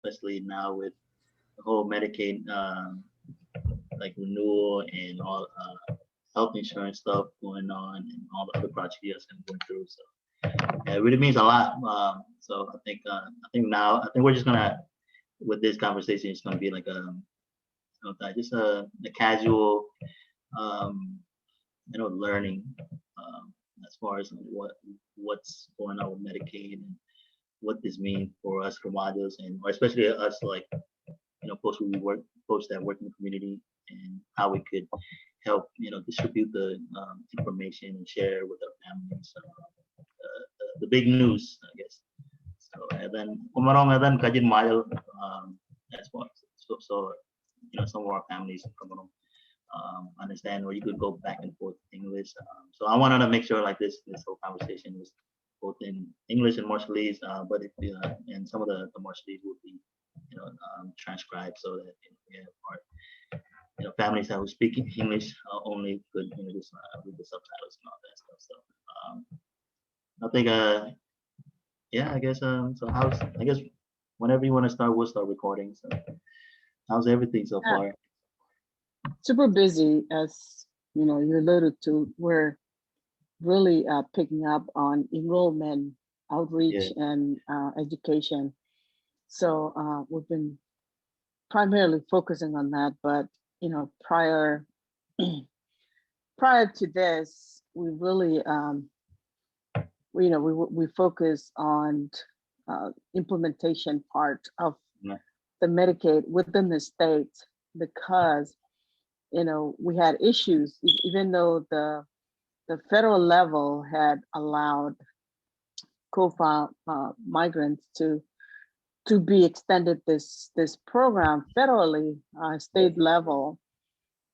especially now with the whole Medicaid like renewal and all health insurance stuff going on and all the other projects you guys are going through. So yeah, it really means a lot. So I think we're just gonna with this conversation, it's gonna be like just a casual um, learning as far as what's going on with Medicaid and what this means for us Ramados and or especially us like post that work in the community and how we could help distribute the information and share with our families the big news I guess. So and then kumarong and then kajin mile as well. So some of our families kumarong understand or you could go back and forth English. So I wanted to make sure like this whole conversation was both in English and Marshallese, but if and some of the Marshallese would be transcribed so that we have our families that were speaking English only could just read the subtitles and all that stuff. So I think yeah I guess so how's I guess whenever you want to start we'll start recording. So how's everything so Yeah, far? super busy, as you know, you alluded to. We're really picking up on enrollment, Yeah. outreach, and education. So we've been primarily focusing on that. But prior prior to this, we really we focus on implementation part of Yeah. the Medicaid within the state because we had issues even though the federal level had allowed co-file migrants to be extended this program federally, state level,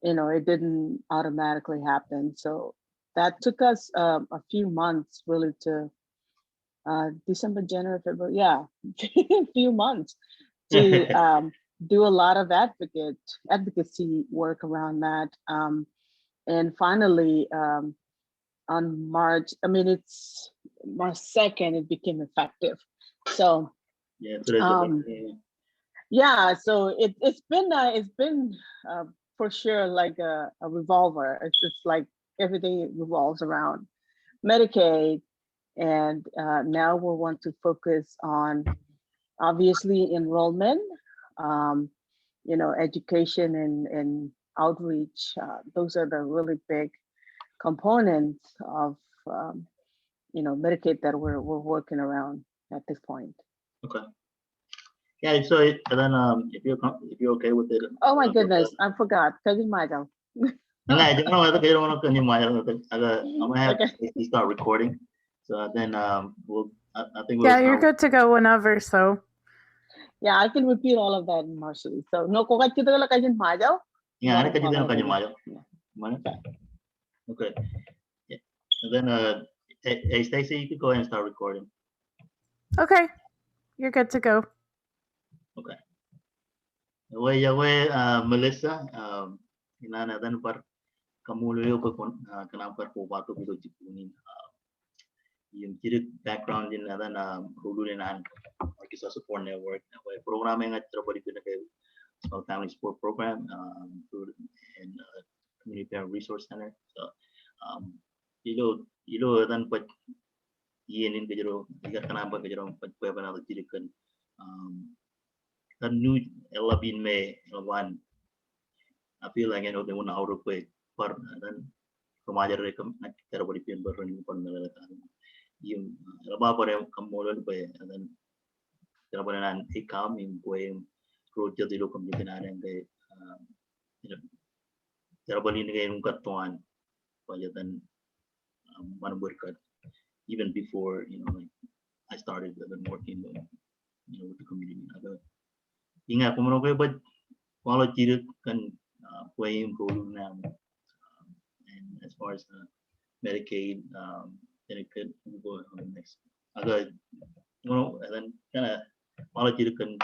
it didn't automatically happen. So that took us a few months really to December, January, February, yeah, a few months to do a lot of advocacy work around that. And finally, on March, I mean, it's March 2nd, it became effective. So Yeah, today's the um, yeah, so it's been for sure like a revolver. It's like everything revolves around Medicaid, and now we want to focus on obviously enrollment, um, education and outreach. Those are the really big components of Medicaid that we're working around at this point. okay. Yeah, so and then if you're okay with it, Oh my goodness, I forgot. Kevin Michael. enggak, jangan ada kayak orang kan yang mahal agak I'm gonna have Okay. to start recording. So then I think we'll Yeah, you're start. good to go whenever. So Yeah, I can repeat all of that in Marshall. So no ko kita kalau kajian majaw. Yeah, ada kayak Barang-barang kayak ganyan. mahal. Mana? Okay. Yeah. And then hey Stacy, you could go ahead and start recording. okay, you're good to go. Okay. Yawe Melissa inana dan par kamu leo ko kenapa ko batu bido jipunin yung kiri background din na hulu din na Marquisa Support Network program yang trabaho dito na kay Small Family Support Program and Community Parent Resource Center. So ilo dan pat yinin ka jero ikat kenapa ka jero pat bwebwenato jiri kan new elabin me elawan I feel like they want to out quick par dan kemajar rekam trabaho dito yung baru ni pan melele yung laba pa rin kamulol pa dan trabaho na ikam yung yung project dilo community na rin kay trabaho ni kay yung katuan pajatan manberkat even before like I started working with the community. Ingat kung ko ba kalau ciri kan yung role na and as far as Medicaid then it could go on the next agad and then kind of kalau ciri kan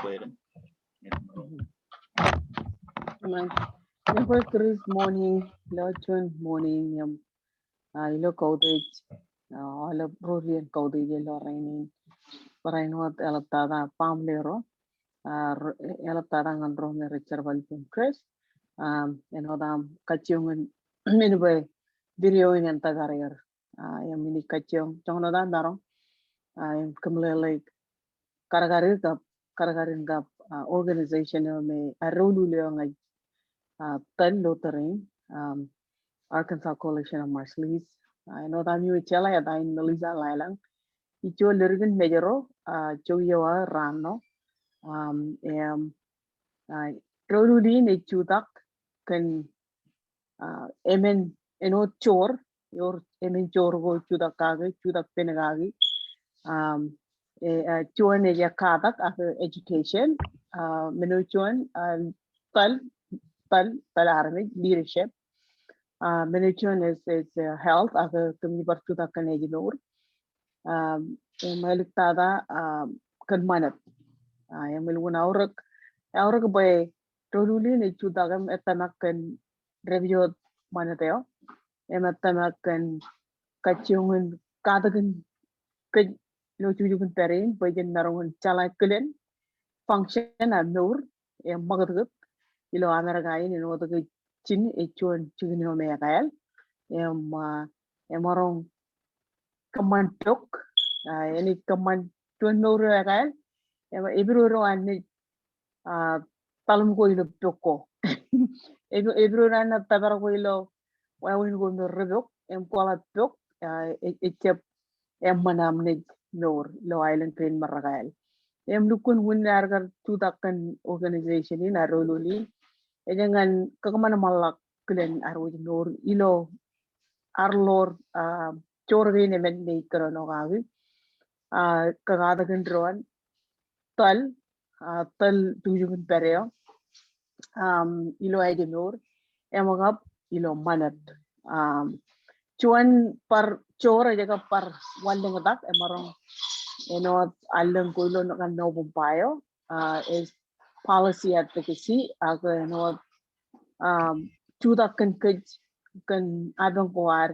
Number Chris morning, Lodge morning, ilo codage, all Brilliant codage, Lorraine, Paraino, Alatada, Pamlero, ela tarangan roh me recer balpun kres enodam kaciungan minube video in antagarir yang mini kaciung congnodam darong yang kemlele karagarin gap organization me arulu leong tan lotering Arkansas Coalition of Marshallese enodam yu chela ya dain Melisa Laelan ijo lirgin mejero joyo rano Roluli ne chudak kan emen chor yor emen chor go chudak kage chudak penagagi chuan ne kadak education chuan tal army leadership chuan is health kami bar chudak kan ejinor malik tada kan manat yang meluna aurak bay Roluli ne chudagam etanakan review manateo ematanakan kaciungan kadagan kaj no chujukun perin bayan narungan chala kulen function nur magagat ilo amerikain ino the chin echuan chugino megal emarong command tok any command tuan nur megal ibro an talum ko ilo toko ebro rana tabar ko ilo wawin ko no rebok kola tok ekep manam ne nor lo island train maragael lukun wunar gar tudakan organization in aroluli jangan kakamana malak kulen arwo nor ilo arlor chorge ne men ne krono gawi kagada kan dron tal tuyun pereo ilo edinor emagap ilo manat cuan par chora jaga par waldeng dak emarong enot alang ko ilo kan no bumpayo is policy advocacy aga enot chuda kan adong kuar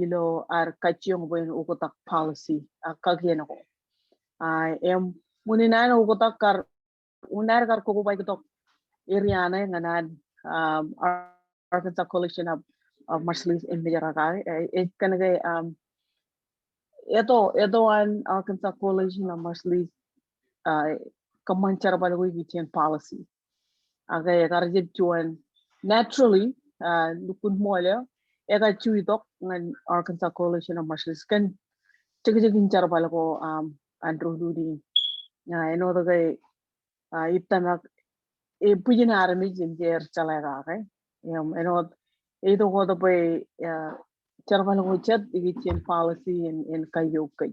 ilo ar kaciong boy ukotak policy kagyen ako em muninan ukotak kar unar kar koko bay kutok Iriana nganan Arkansas Coalition of Marshallese in Medicaid it kanagay ito an Arkansas Coalition of Marshallese kamanchar balagoi ikijen policy agay karjib chuan naturally lukun moya ega chuitok ngan Arkansas Coalition of Marshallese kan chigin char balago Andrew Ludi eno the itanak pujin army jinjer chalega kai enot ito ko to bay charbal ko chat ikijen policy in kayo kai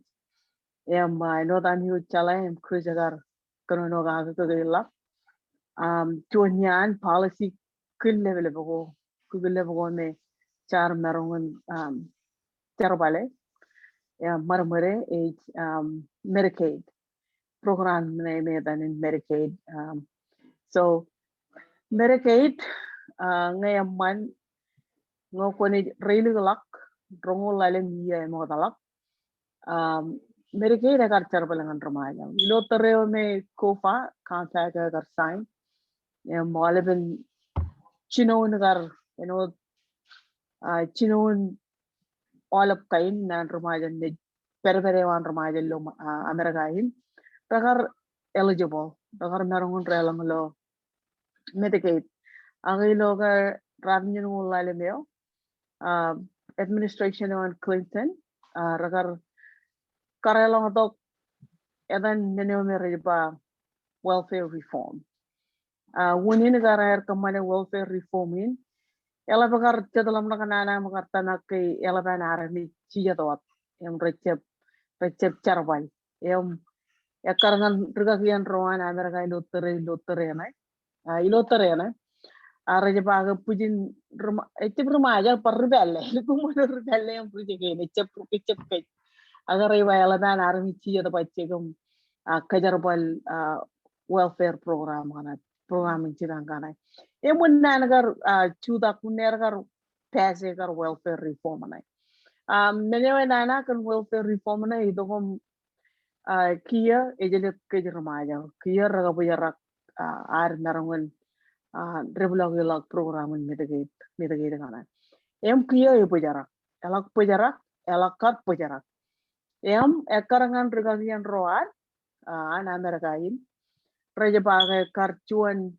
enot an yu chala krujagar kanono ga ko gila chonyan policy kul level me char marungan charbale marmare is Medicaid program me dan in Medicaid so Medicaid ngayon man ngoko ni really lak rongo lalem iya mo dalak Medicaid agar charbalangan rumaya ilo tereo me kofa contact agar sign maleben chinon agar chinon all of kain nan rumaya ne perberewan rumaya lo Amerikain tagar eligible tagar marungun relang lo Medicaid ang iloga revenue lalem yo administration on Clinton ragar karelong tok edan nenumere ba welfare reform wunin garar kamane welfare reform in ela bakar dalam nakanana makartana kay ela banara ni ciya dot em recep charbal em karangan rigakian roan Amerika ilotere na ilotere na ara baga pujin remaja per rebelle kumana rebelle yang pujin kene cep kay agar iba ela banara ni ciya dapat cegum kajarbal welfare program kana programming cirang kana emun nanagar chuda kunergar pese gar welfare reform na menewe nana kan welfare reform na idogom kia ejelet ke remaja kia raga bujarak ar narangun reblog program Medicaid kana em kia e bujarak elak kat bujarak em ekarangan regagian roar an Amerikain raja pakai karcuan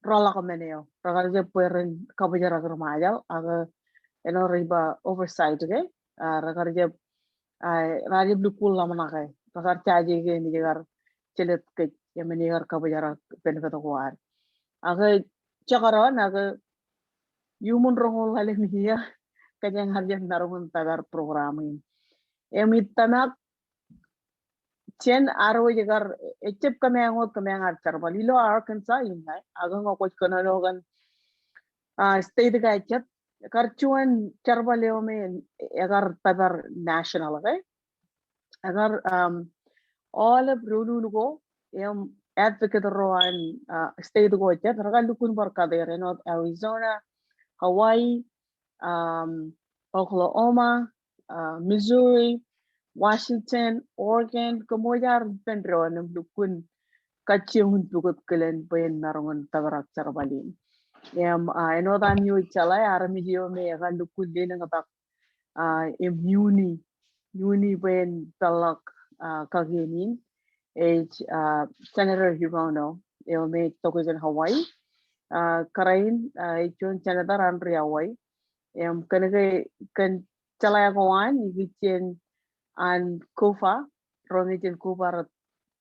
rola kameneo raga je peren kabujarak remaja aga eno riba oversight ke raga je raja blukul lamana kai raga caji ke ni jagar celet ke yamenigar kabujarak benefit ko aga cakaran aga human rongol hale niya kanyang harjan narungun tagar programin emitanak chen aro jagar echep kamang archar balilo Arkansas inai aga ngokot konogan state ga echet karchuan charbaleo me agar tagar national okay agar all of rulu em advocate roan state go echet ragal lukun barkadere no Arizona Hawaii, Oklahoma, Missouri, Washington, Oregon, kemudian pendro nem dukun kacung dukut kelen pen narongan tagarak carbalin. Em enodan yu chalai aramijio me akan dukun din ngatak em uni pen talak kagenin Senator Hirono em me tokuzen Hawaii. Karain ichun Senator Andrea Hawaii em kan calaya kawan ikijen an kofa romitin kofa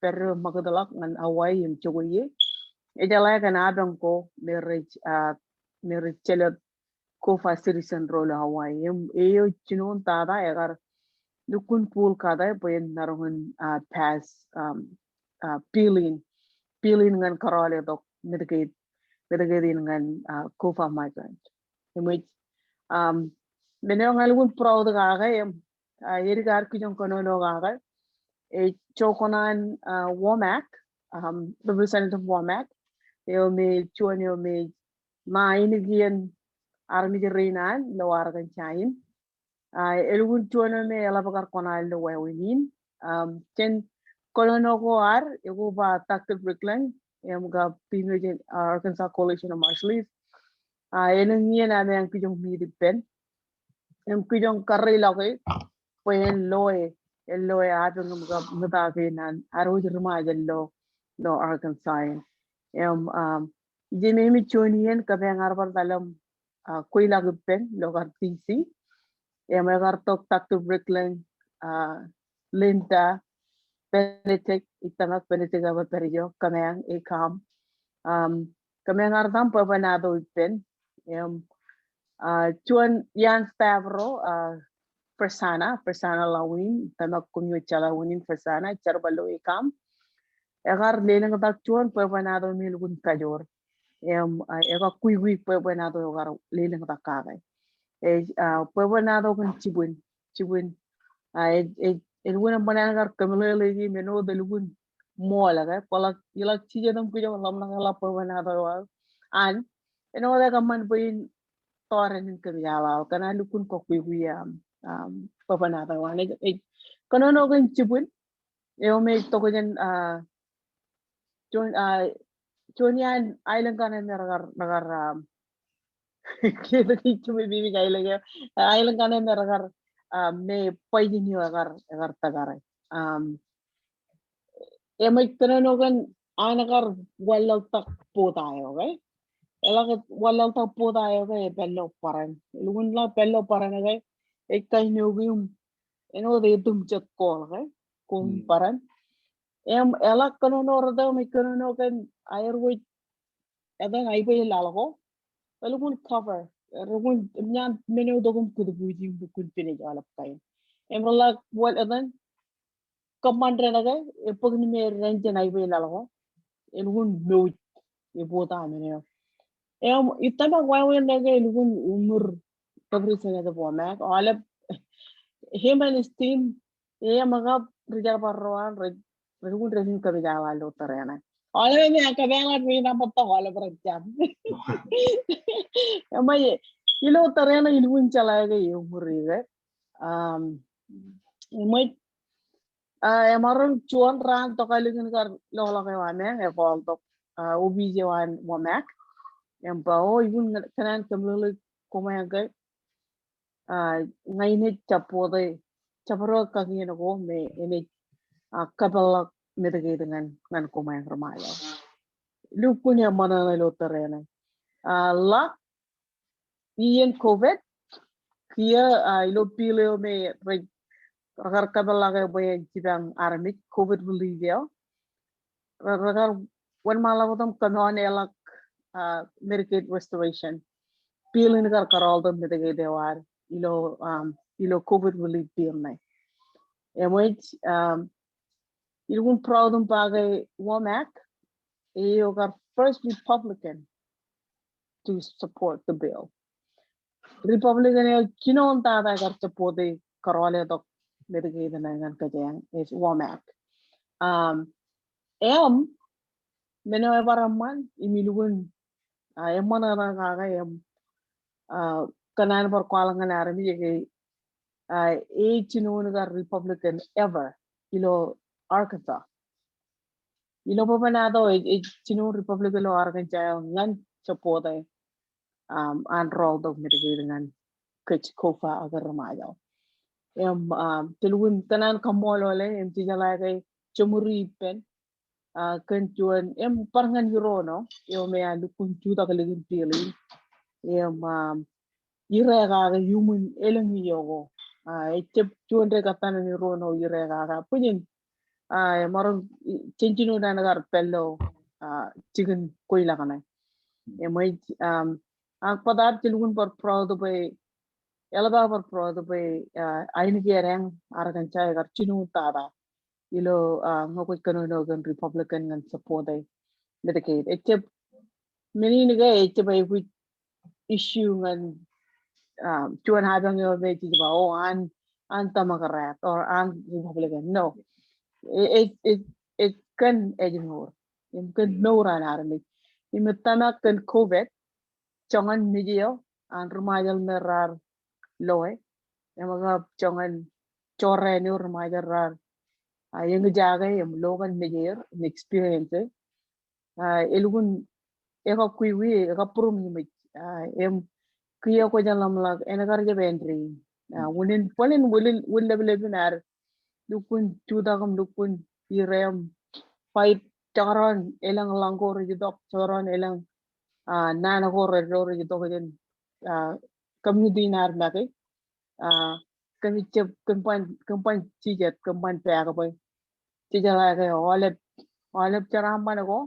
per magadalak ngan Hawaii em chogoye jalaya kan abang ko merich celet kofa citizen role Hawaii em eyo chinon tada agar dukun pool kada poin narungan pass peeling ngan karale dok Medicaid dengan kofa migrant. Image meneo ngalun proud gaga em yeri gar kijong kono no gaga e chokonan Womack Representative Womack yo me chuan yo me main gian army jerinan lawar kan chain elun chuan me ela bakar konal lo wewinin chen kono no go ar ego ba takte brickland em ga pinojin Arkansas Coalition of Marshallese eneng nien ame ang kijong mi pen em kijong karri lake pen loe ato ngata ke nan aro jirma jallo no Arkansas em jeme mi chonien ka bang arbar dalam koi lag pen logar TC em agar tok taktu brickland Linda Benetek itanak Benetek abat perijo kamang ekam kamang ardam bwebwenato pen em chuan yan stavro persana lawin tanak kunyo chala unin persana charbalo ekam agar lenang tak chuan bwebwenato milgun kajor em ega kui bwebwenato agar lenang tak kagay bwebwenato kun chibun el wena banana melele gi meno de lugun mola ga pala ilak chije dam kujo lam na la bwebwenato an eno da kaman buin toren ke yala kana lukun ko kui bwebwenato wan kono no gan chibun eu me to ko jen Chonian island kana nagar kita kichu me bibi island kana nagar me paidin yo agar tagaray emay kono kan anagar walal tak po tayo okay elagat walal tak po tayo kay bello paran lugun la bello paran kay kay nyugum eno de tum chat ko okay kung paran em elak kono rada me kono kan ayarwoy adan ay bay lalako lugun cover lugun nyan meno dogum kudubuji bukun pinigalap kayo emrala wal adan commander naga pag ni me range na ibe lalako lugun no ibota meno em itama wawe naga lugun umur kabri sa naga bomak alap him and his team mga rijar parroan lugun resin kabijala lo tarena alap me akabela na patta wala parajam Emay ilo tarena ilun chalaya ga umur emay Emaron chuan ran to kalingin kar lola kay wane e call to opij wan wamak empao yun kanan kamlulu kumayagay ngayon chapode chapro kagin ko me ini kapal Medicaid ngan kumayang ramayo lupun ya mana lo terena la iyan COVID kia ilo pilo me ragar kapal lagay boy jibang armit COVID bolivia ragar wan malawatam kanon elak Medicaid restoration pilin kar karol dom Medicaid dewar ilo COVID relief bill na emoit ilgun proud bagay womack our first Republican to support the bill Republican kinon tada kar support the karole dok Medicaid na ngan kajang is womack meno evaraman imilugun emana na kaga kanan por kwalangan arami ke chinuga Republican ever ilo Arkansas ilo bwebwenato chinu Republican lo Arkansas ngan support an role dog Medicaid ngan kach kofa agar ramayo tulun kanan Kommol ole tijala kay chumuri pen kan juan parangan yurono me lukun juda kaligin pili irega human elang yogo chep chuandre katana ni rono irega punin marang chenchino na nagar pello chicken koila kana emay ang padar tilgun par proud by elaba par proud by aini gerang aragan chay gar chinu tada ilo ngokoi kanono gan Republican ngan support ay Medicaid chep many nigay chep ay issue ngan chuan habang yo be ba an tamakarat or an Republican no it can ignore im kan no ran army im tanak kan COVID chongan medio an rumayal merar loe emaga chongan chorre ni rumayal rar yung jaga yung logan medio experience elugun eka kuiwi eka prum ni em kiyo ko jalam lag enagar je bentri wunin polin wul lebinar dukun tudagam dukun irem fight charon elang langor jidok charon elang nana ko redor jidok jen community nar nake kami chep kampan chijet kampan pega boy chijala ke olep charam banago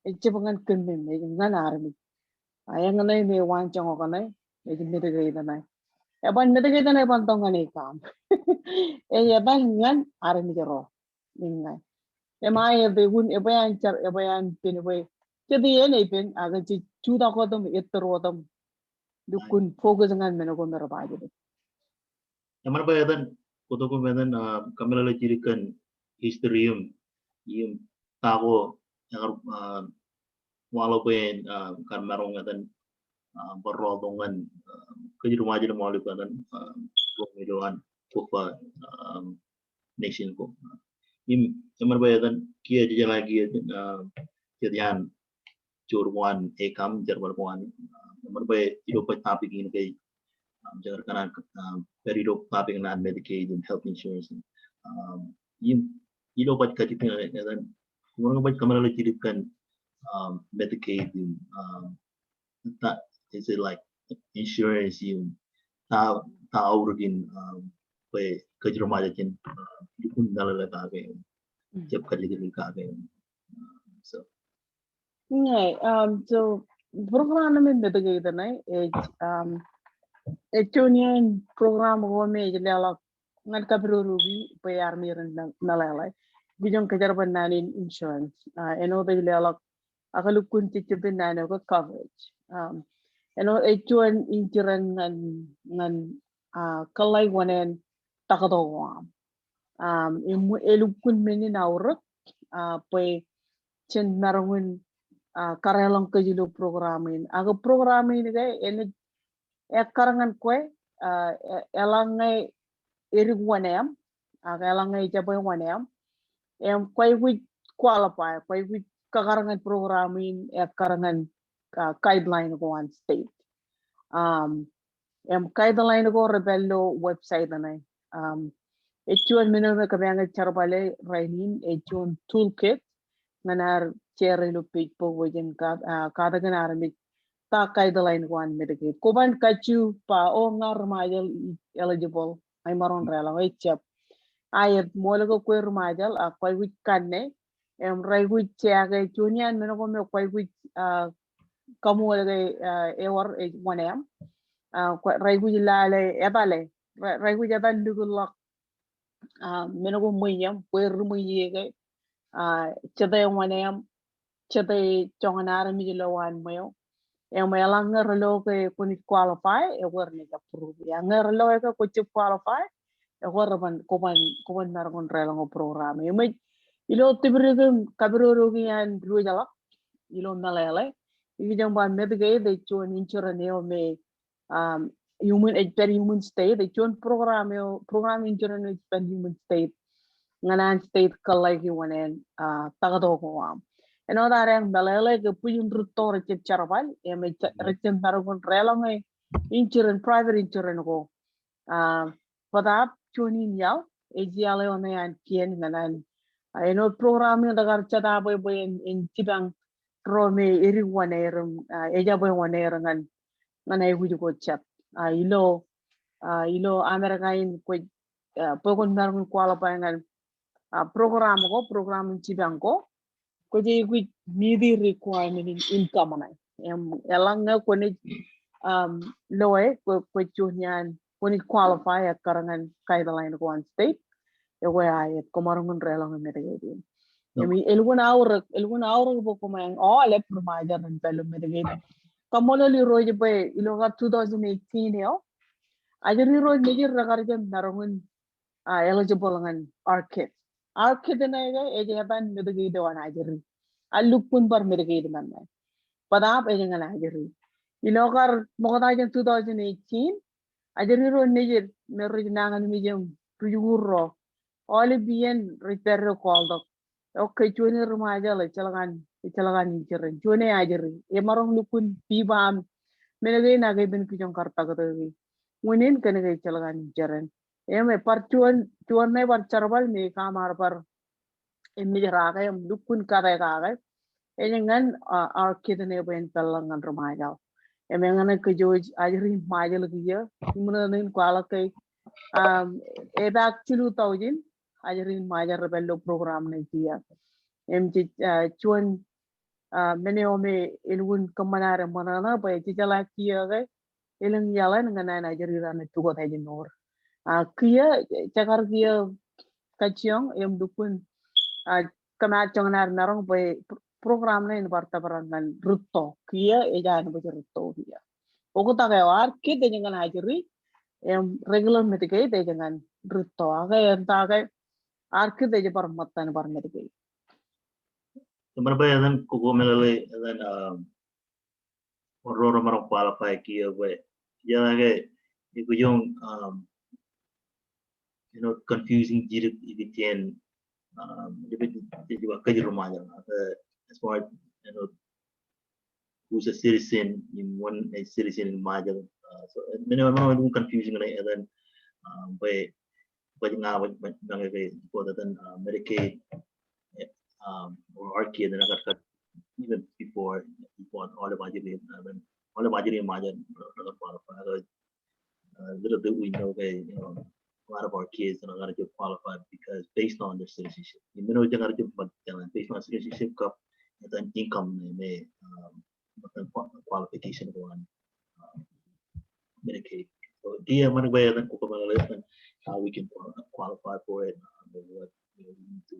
echepangan kunmin ngan army ayang nai me wan chango kanai e Medicaid na eban Medicaid na eban tongan e kam eban ngan army jero ningai emai be gun ebayan pin boy jadi ene pin aga chi chuda ko dum etro dukun focus ngan menogo merbaje Yaman ba yadan kuto ko yadan kamelele jirikan history yung tago yang walau ben kan marong yadan berrodongan ke rumah aja mau lihat yadan pemiluan kupa nation ko yaman ba yadan kia aja lagi jadian curwan ekam jarwan yaman ba itu pa topic ini kayak jangan kanan very low topic na Medicaid and health insurance yung ba't katitin na dan kung ba't kamera kan Medicaid yung is it like insurance yung tao rin pa kajrama din dukun nalalata kayo jab kalitin kayo so Ngay, so program namin Medicaid na Etonian program ko may jalak ngan kabro ruby payar miran nalalay bijong kajarban nanin insurance eno the jalak akalukun titibin nano ko coverage eno etuan insurance ngan kalay wanen takadawam elukun meni naurek pay chen marungun karelang kajilo programin aga programin kay ene karangan kwe elangay irigwanem kaya lang ija boy wanem quay with qualify quay with kakarangan programming karangan guideline ko on state guideline ko rebello website na echuan minor kabang charbale rainin echun toolkit nganar chere lo page po wajen kada ganar mi ta guideline ko on Medicaid kuban kachu pa o ngar majal eligible ay maron rela ay chap ayat molago kwer majal a koy wit kanne ray wit chaga chunian meno ko me koy wit kamu wala ewar e wanem ray wit lale ebale ray wit ebal lugulok meno ko muyam kwer muyege chade wanem chade chonganara mi lawan mayo may alangar lo ke kunit qualify e war ni approve ya ngar lo ke ko qualify Horban kuban nargon relang program yumay ilo tibrigum kabirorogi yan rujalak ilo melele ibijang ban Medicaid de chon insurance me human per human state de chon program insurance per human state nganan state kalay ki wanen tagado ko am eno darang melele ke puyun rutor chip charabal e me recent nargon relang insurance private insurance ko padap chunin yaw AGL on yan kien nganan no program yung dagar chata boy boy in tibang rome iri wanerum eja boy wanerum ngan ay huju ko chat ilo america in ko pokon narun qualify ngan program tibang ko je ku needy requirement in income na elang na ko ni loe ko chunyan when it qualify at karangan guideline ko on state ayat kumarungun relang Medicaid yami elgun hour bo kumayang all provider ng pelo Medicaid kamolo li roje bay iloga 2018 yo ajari roje major ragarjan narungun eligible ngan arkit na ga ejaban Medicaid wan ajari alukun bar Medicaid man padap ejangan ajari ilogar mokotajan 2018 ajariro nejir meroj nangan mijam rujuro oli bien repair koldo okay chuni rumaja la chalagan jiren chuni ajari e marong lukun pibam menege na ga ben kijong karta ga gi munin kene ga chalagan jiren e me par chuan ne bar charbal me kamar par emmi jara ga em lukun kare ga ga e ngan kidne ben talangan rumaja emangana ke joj ajri majal kiya imnanin kwala kai ebak chilu taujin ajri majar rebello program ne kiya em chuan mene ome ilgun kamanare manana ba ti jala kiya ga ilang yalan ngana na ajri ran tugo ta jinor kiya chakar kiya kachiong em dukun kama chongnar narong ba program ne barta barangan rutto kiya ejan ba rutto kiya Oku tak war kit dengan ajari yang regular Medicaid dengan rutto aga yang tak arkit aja permatan par Medicaid. Teman ba dan kuko melele dan orang orang qualify kia ba ya ga iku yung confusing jirit ikijen jadi ba kaji rumah as far who's a citizen in one a citizen in Majal. So many of confusing and then by now other than Medicaid or Arcade and I got even before all the budget Majal little bit we know a lot of our kids are going to get qualified because based on their citizenship. You know they're going to get based on citizenship and then income may qualification on Medicaid. So dia mana bayar dan kuka mana how we can qualify for it, what we need to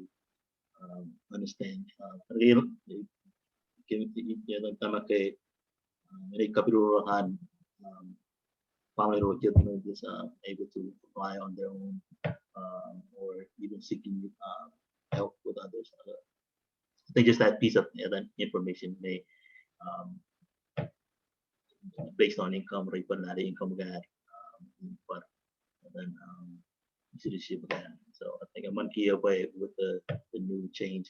understand. Real, kita tama kay mereka kapiruhan family rocket is able to apply on their own or even seeking help with others. I think just that piece of information may based on income rate, but not income guide, but then citizenship guide. So I think I'm here away with the new change.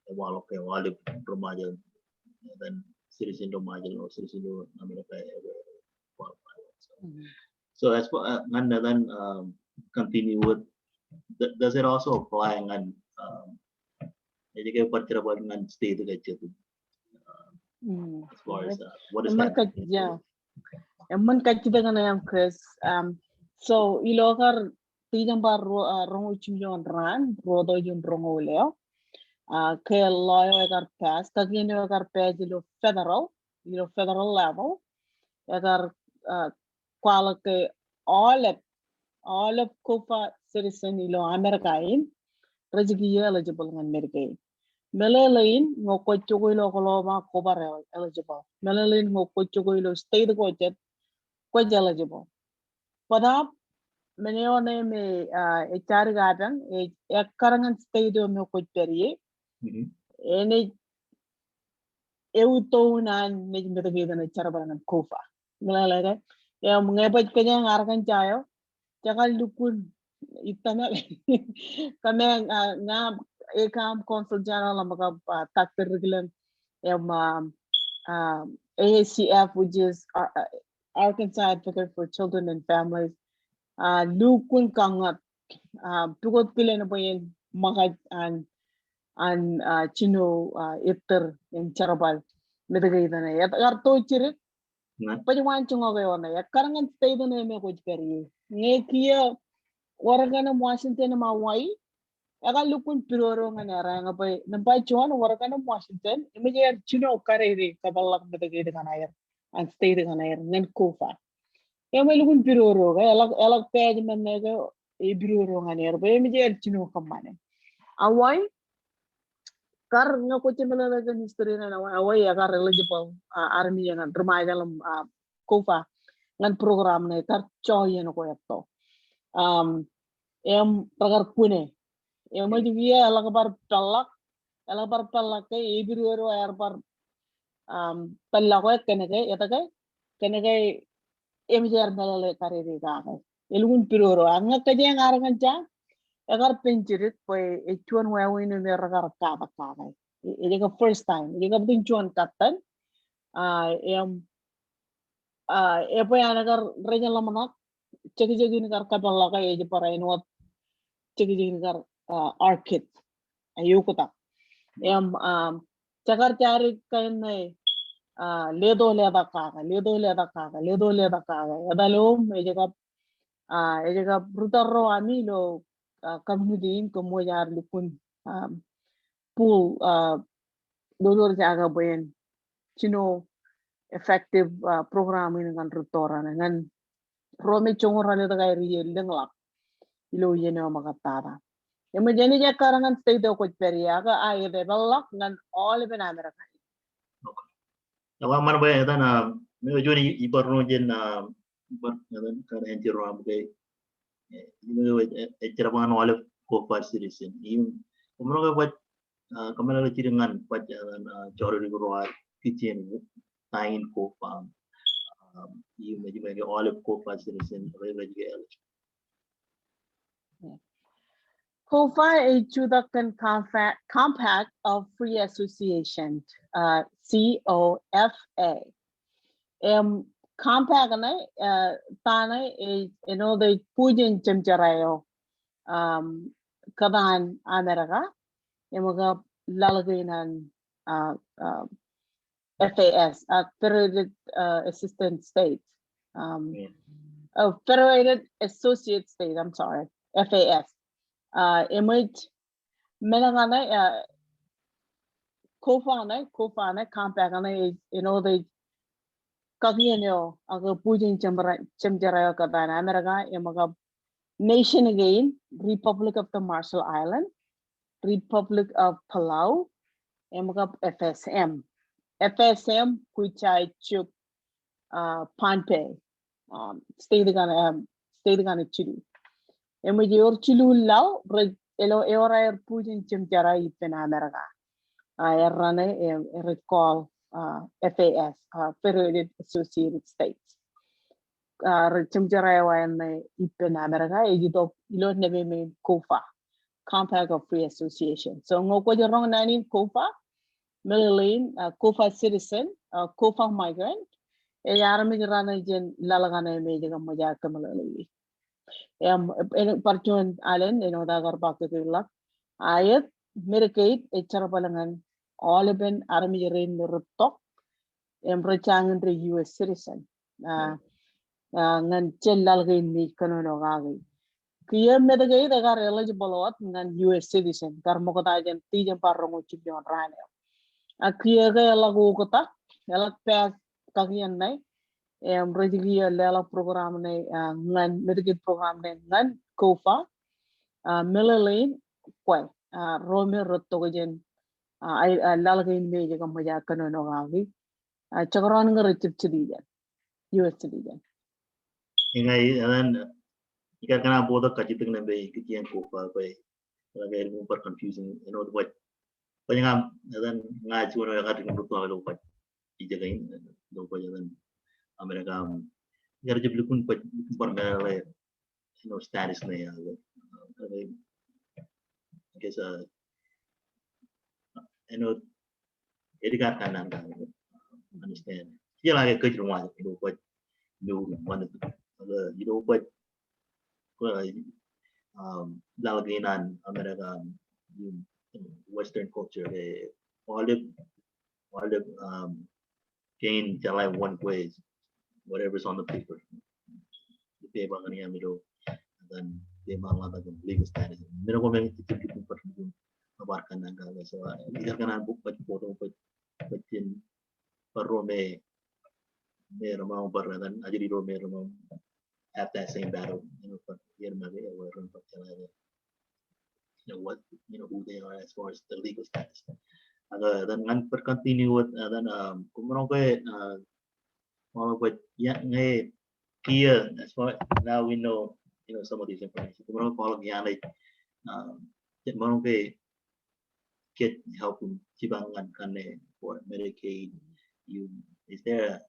While okay, while the Romaja, then citizen Romaja or citizen America. So as for and then continue with. Does it also apply and educate particular about and stay to get you as far as what is happening? Yeah. Emang kacita ka na yan, Chris. So ilokar tigang ba rongo chimyon ran rodo yung rongo leo. Kaya layo ekar pass kagino ekar pass federal level ekar quality all of COFA citizen ilo Americain rejigi eligible ngan Medicaid. Melele ngoko chugo ilo koloma COFA eligible. Melele ngoko chugo ilo state kojet eligible. Padap meneone me echar gadan ekarangan state me ko periye. Ene euto nan ne Medicaid na charabangan COFA. Melele ya mengebat kanya ngarkan cayo. Jangan lukun itana kami nga ekam consul general mga takter regular AACF, which is Arkansas Advocate for Children and Families. Lukun kangat tukot kila na po yung mga chino iter yung charabal Medicaid na ya arto chirit pajuan chungo kayo na ya karangan state na may ko peri ngekia waragana Washington na mawai aga lukun piroro nga nara nga pa nampai chuan waragana Washington imeje chino karere kabalak Medicaid kana ya ang state kana ya ngan COFA ya may lukun piroro ga elak page man na ga e piroro nga ya ba imeje chino kamane awai kar nga ko chimela ga history na awai aga eligible army nga remajalam COFA ngan program na tar choy no ko yato em pagar pune em ma diya alakbar talak ke ibiru air par talla ko kenege yata kenege em jar melele karere ga elun piroro anga kaje ngarangan cha agar penjirit poy echuan wa win ne ragar ka ini ka first time ini ka bin chuan katan epoy anagar reja lamanak cegi nigar kaballa ka eje para inwat cegi nigar arcade ayukuta cagar cari kain ledo leda kaga adalom eje ka brutarro amilo community como yar lukun pool dolor jaga boyen chino effective programming ngan rutora ngan rome chongor hale da gairi lenglak ilo yeno makatara emejeni ja karangan state ko periaga ai de balak ngan all in America. Nawa man ba eda na me joni ibarno jen na ibar nadan kar enti ram be echraban all COFA citizen umro ga wat kamala chiringan pat chorori gro kitchen nine COFA maybe all of COFA citizen COFA is Chudakan Compact of Free Association, COFA. Compact tana is the Pujan Chimcharayo Kadan America, Yamaga Lalagain FAS, Federated Assistant States, Federated Associate State, I'm sorry, FAS. Image Melangana COFA compact is the Kagiano aga Pujin Chimjarayo Kadana America Yamaga Nation again, Republic of the Marshall Island, Republic of Palau, Yamaga FSM. FSM Kuchai Chuk Panpe state gonna chilu. Emajor chilu lao elo eora Putin chimjara ipen America. I run a recall FAS Federated Associated States. Chimjarawa and the ibben America, you don't never mean COFA, Compact of Free Association. So ngoko jorong nani COFA, melele, COFA citizen, COFA migrant, e yarami rana jen lalagana me jaga moja kamalele. Parchun Allen, the Garbaka ayat Medicaid, a charapalangan, all ibben army rain the top, embrachang the US citizen. Ngan chellalgain me kanono gagi. Kia Medicaid, they are eligible ngan US citizen, Karmokotajan, Tijan Paramo Chipion Rana. A clear lagokota, elak pass Kakian night. Regular lela program ne ngan Medicaid program ne ngan COFA melele kwai rome rotogen ai lalagain me jaga maja kanono gagi chakron ngarachip chidijan US citizen Ingai dan jika kena bodoh kajiting nembe ikijen COFA by lagi super confusing what banyak dan ngaji orang yang kadang berutuh kalau what dijagain lupa jalan Amerika kerja belum pun melele status nih I guess jadi kan understand dia lagi kerja rumah what one what lalaginan Amerika Western culture all the gain jalan one way whatever's on the paper the paper kan yang itu dan dia malah dengan legal status mereka memang itu perlu nabarkan negara so jika kan buat foto buatin perome ramau dan ajari rome ramau at that same battle but dia mereka aware of what who they are as far as the legal status dan ngan percontinue dan kumurong mau buat yang kia as far now we know some of these information kumurong kalau yang like mau get help cibangan kan for Medicaid is there a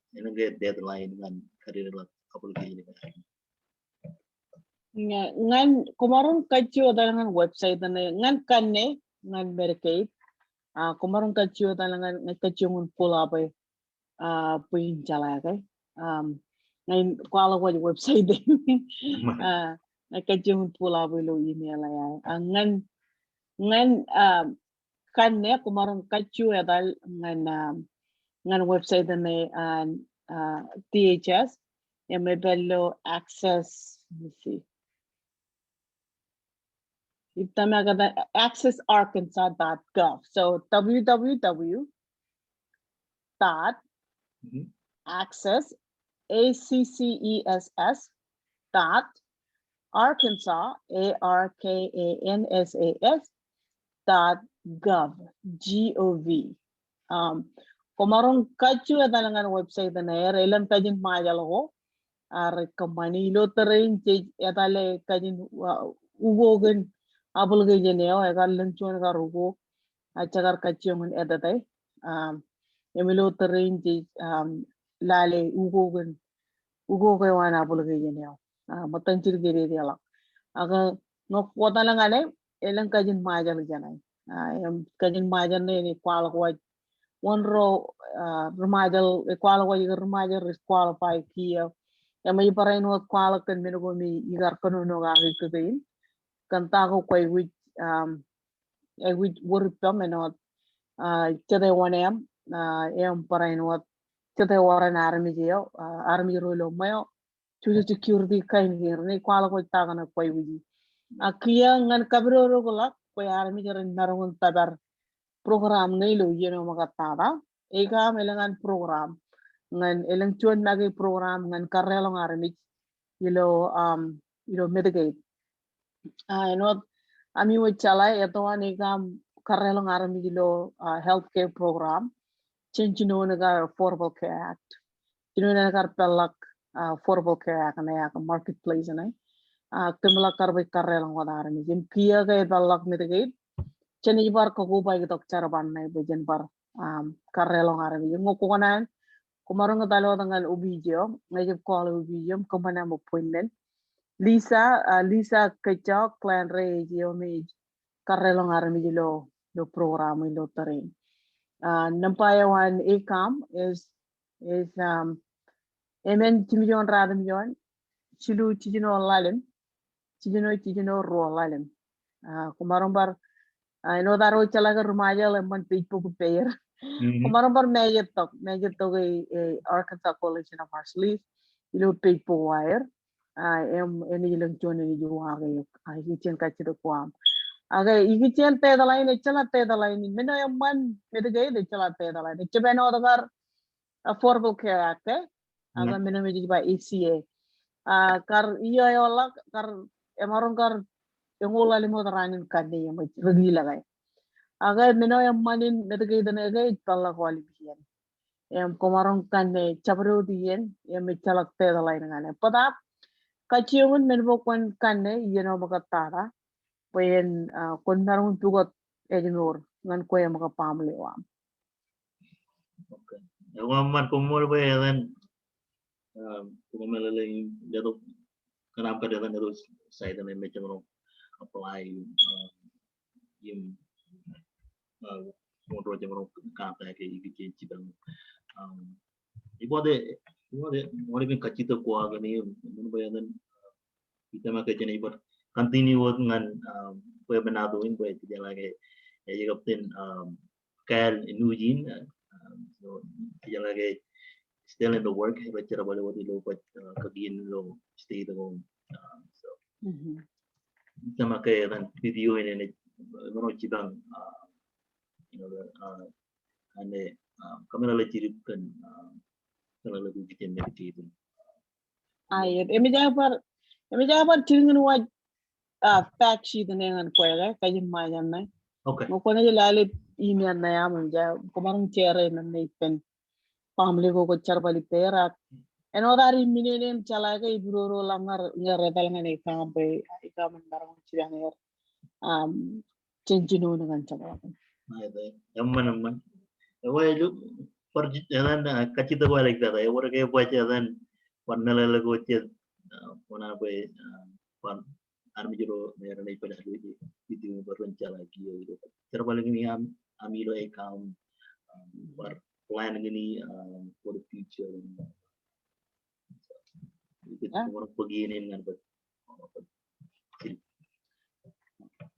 deadline dengan karir aplikasi ini ngan kumarong kacio dalangan website na ngan kanne ngan Medicaid kumarong kacio dalangan kacio ngun pula pa puin jala kay ngayon kwala ko website din kacio ngun pula pa lo email ay ngan kanne kumarong kacio dal ngan website na THS bello access let me see accessarkansas.gov. So www.access ACCESS.arkansas ARKANSAS.gov GOV. Kumarong kacu adalangan website na ilan kajin majalo company lo terrain etale kajin ugogen abul ge jeneo egal lenchon ga rugo achagar kachyon edatai emilo terrain lale ugogen wana abul ge jeneo matanchir gere diala aga no kota langane elang kajin majal janai kajin majal ne kwal ko one row remajal kwal ko remajal qualify kia may parain wa kwal kan minugo mi igar kanuno ga hikutin kanta ko koy which word menot chade wanem parain wat chade waran army rolo mayo chuju security kain hirni kwala ko tagana koy wiji akia ngan kabro ro gola koy army garan narongon tabar program ngilo yeno magatada ega melangan program ngan elang chuan nagi program ngan karelong army yelo Medicaid ami wachala ito anigam karelong arami gilo healthcare program chinchino nagar Affordable Care Act chino nagar pelak Affordable Care Act na marketplace na kimla karbe karelong wadarami jim kia kay pelak Medicaid chini bar ko ba gitok charaban na bejen bar karelong arami jim ngokukanan kumarong talo tangal ubidyo, ngayon call ubidyo, kumana mo appointment. Lisa kachok plan re yo me karelong arami lo programa lo tarin. Nampayawan ikam is emen timilyon radam yon chilu chijino lalim chijino ro lalim. Kumarong bar no daro chalaga rumaja lemon pipo pair. Kumarong bar major tok Arkansas Coalition of Marshallese ilo pipo wire. Ini ilang chon ini juwa ay ikijen kachiro kwam. Ikijen te dalay ni chala te dalay ni meno yung man Medicaid de chala te dalay ni chebeno dagar Affordable Care Act meno medyo ba ACA kar iyo yola kar emaron kar yung ula limo daranin kadi yung regila kay meno yung manin Medicaid na kay pala qualification yung kumarong kane chabro diyen yung may chalak te dalay na padap kaciumun menbokwan kanne yeno makatara puyen kun narung tugot edinor ngan koya maka pamle wam. Okay. Man Kommol ba yan kung melele jatuh kenapa dia kan terus saya dan macam orang apply yung modal jam orang kata kayak ikijen cibang Ibu ada kacito kuah gani mun bayanan kita makai jenis ibu continue dengan bwebwenato in buat jalan lagi ya kapten kal inujin so jalan lagi still in the work baca balik waktu lo buat kagian lo stay the home so kita makai dan video ini mana cibang ane kamera lagi ciripkan kalau lebih bikin Medicaid. Ayat, emi jabar tingin waj fact sheet na yang kuwela kayin mayan na. Okay. Mo kono jilali email na yaman ja kumarong chere na pen family ko charbali pera. Eno dari mininem chalaga iburo langar ngaredal ngane kampe ikaman barang chidang yer chenjino dengan chalaga. Ayat, yamman. Wah lu perjalanan kacito ko like that ay wala kayo buat jalan pan melele ko chet wana boy pan armi jero meron ay pada duit itu berencana lagi gitu terbalik ini amilo account war plan gini for the future itu orang begini kan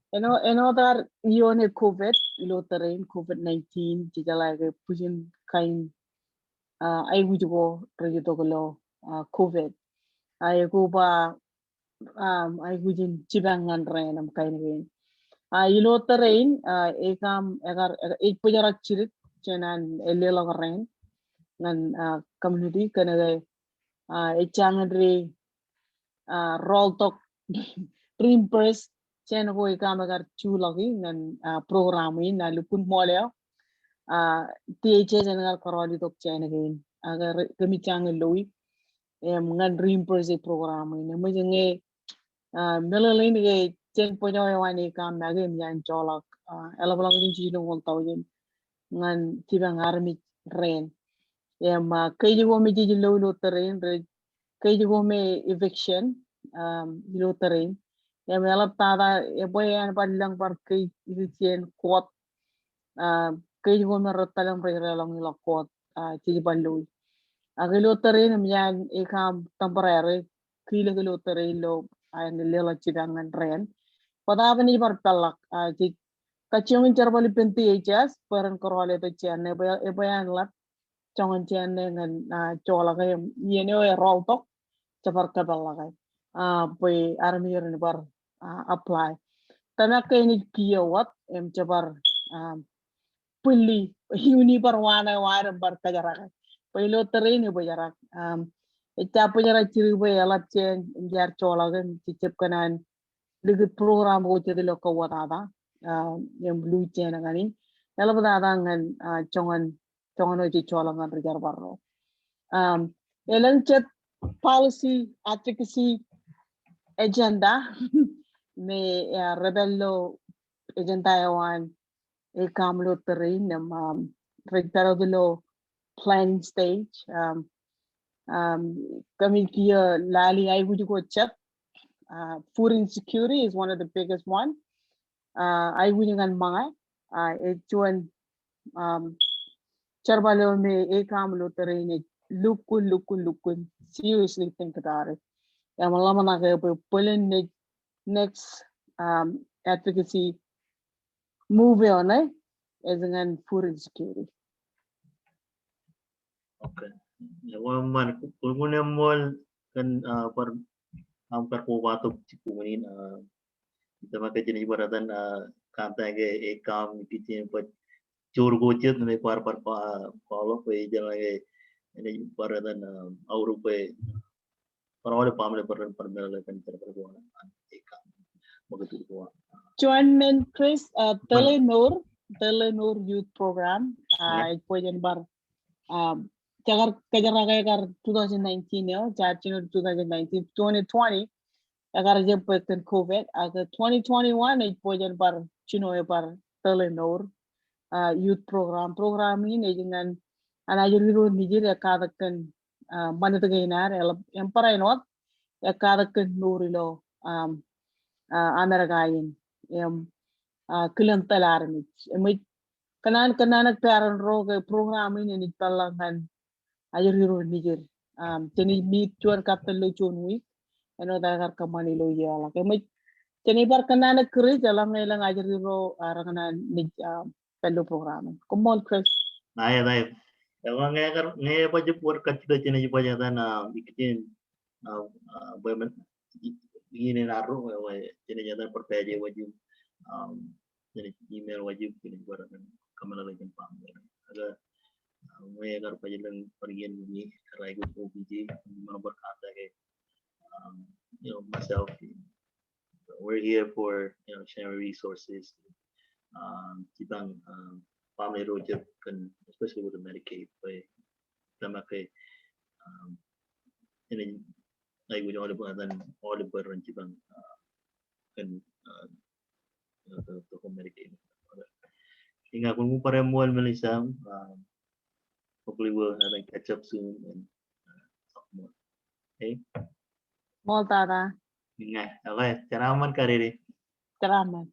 Eno dar ione COVID lotarin COVID-19 jijalaga pusin kain ay wujugo rejito ko COVID ay ko ba ay wujin cibangan ren am kain ren ilotarin ekam agar pujarak cirit cenan elelo ren ngan community kana echangadre roll talk reimburse chen ko ikam agar chulagi ngan program in na lupun molya THS ngar karoli tok chen again agar kami chang lowi ngan reimburse program in mo jenge melele ni chen ponyo wani kam nage myan cholak elablang din chino won tawin ngan tibang army ren kay go me ji lo terrain kay go me eviction lo terrain melap tada boyan padlang par kay ikijen kot kay go me rotalang lang nila kot ti banloy agilo terrain myan ikam temporary kilo lo terrain lo ay nila chidangan ren pada ni par talak ti kachung charbali penti HS paran korwale to chenne boyan lat chongan chenne ngan chola kay yene o roll tok chapar kabala kay boy army yor ni bar apply tanak kay ni kiyawat chapar pulli uni bar wana wire bar kajara kay pilo terrain ni boyarak ita punya ciri boy alat chen jar chola kan cicip kanan ligit program ko jadi lo kawata yang blue chen ngani ela bada ngan chongan oji chola ngan rijar barro elang chat policy advocacy agenda me rebello agenda yawan e kamlo terrain nam regtaro dilo planning stage. Kami kia lali ay wuju ko chat. Food insecurity is one of the biggest one. Ay wuju ngan mga. Echuan charbalo me ekam loterine lukun. Seriously think about it. Malama na kayo pulling next advocacy move on as in food insecurity. Okay. Man, kung mall kan par perkuwato cikumin kita makai jenis baratan kanta ke ekam ikijen per chor gocet ne par kalau pe jalan ke ini baratan auru pe para pamle per melele kan perkuwan ekam begitu kuat. Join men Chris Telenor Youth Program. Ikijen bar Kajar 2019 ya, January 2019, 2020. Agar je pekan COVID. Agar 2021 ikijen bar Chino bar Telenor Youth Program. Program ini dengan anak juru Nigeria kadakan mana tegainar yang parainot ya kadakan nurilo Amerikain yang kilang telar ni. Kanan nagtaran roga program ini ni talangan ayer hero Niger. Teni meet tuan kapten lo chun week. Ano dagar kamani lo yala. Kami teni bar kanan kris dalam nailang ayer hero arangan ni pelu program. Kommol Chris. Naik. Kalau ngai apa je buat kacau cina je banyak tanah ikijen bwebwenato ini naruh cina jatan perpaya wajib jadi email wajib kini barang kamera lagi pam. Agar मैं अगर पहले परियन में कराई को opij mana berkata ke myself we're here for sharing resources kita family roger kan especially with the Medicaid by sama ke ini like we all the burden kita kan to Medicaid hingga kung para Kommol Melisa hopefully we'll catch up soon and talk more. Okay? Mol tada. Okay. Salamat ka, Riri. Salamat.